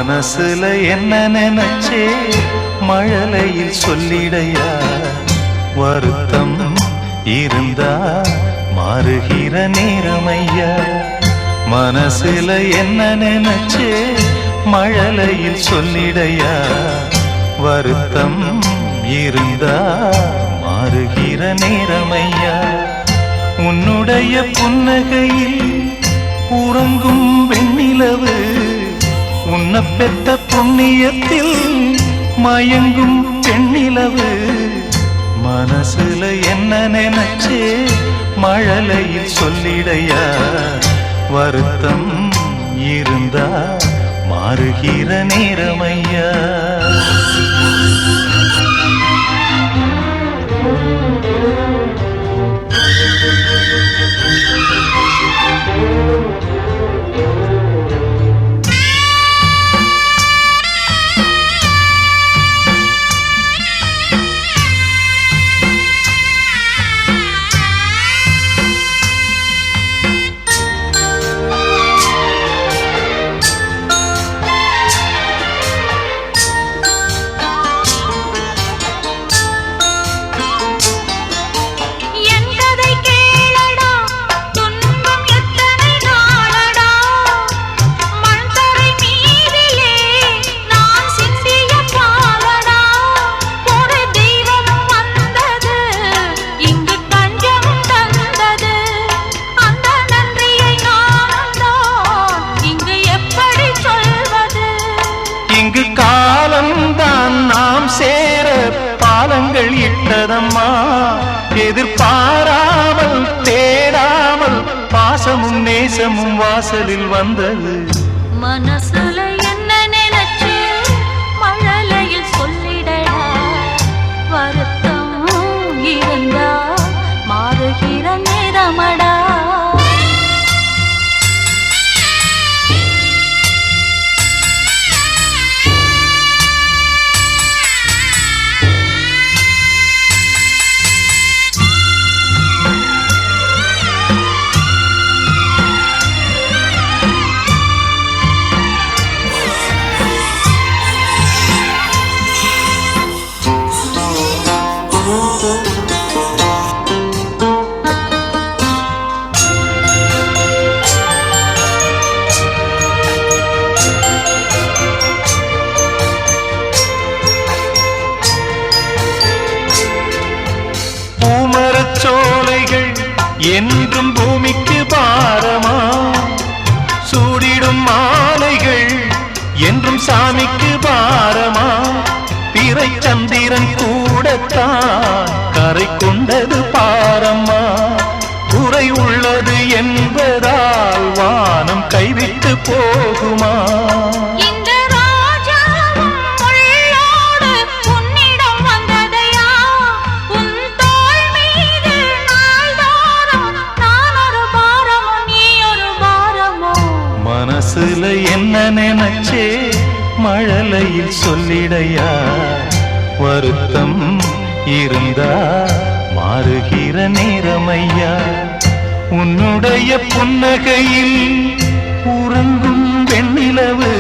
மனசுல என்ன நினைச்சே மழலையில் சொல்லிடையா, வருத்தம் இருந்தா மாறுகிற நேரமையா. மனசுல என்ன நினைச்சே மழலையில் சொல்லிடையா, வருத்தம் இருந்தா மாறுகிற நேரமையா. உன்னுடைய புன்னகையில் உறங்கும் வெண்ணிலவு, உன்னை பெற்ற புண்ணியத்தில் மயங்கும் பெண்ணிலவு. மனசுல என்ன நினைச்சே மழலையில் சொல்லிடையா, வருத்தம் இருந்தா மாறுகிற நேரமையா. காலம்தான் நாம் சேர பாலங்கள் இட்டதம்மா, எதிர்பாராமல் தேடாமல் பாசமும் நேசமும் வாசலில் வந்தது. மனசுல என்ன நினைச்சு மழலையில் சொல்லிடடா, வருத்தம் இருந்தா மாறுகிற நேரமடா. சோலைகள் என்றும் பூமிக்கு பாரமா, சூடிடும் மாலைகள் என்றும் சாமிக்கு பாரமா. பிறை சந்திரன் கூடத்தான் கரை கொண்டது பாரம்மா, குறை உள்ளது என்பதால் வானம் கைவிட்டு போகுமா. மனசுல என்ன நினைச்சே மழலையில் சொல்லிடையா, வருத்தம் இருந்தா மாறுகிற நேரமையா. உன்னுடைய புன்னகையில் உறங்கும் வெண்ணிலவு,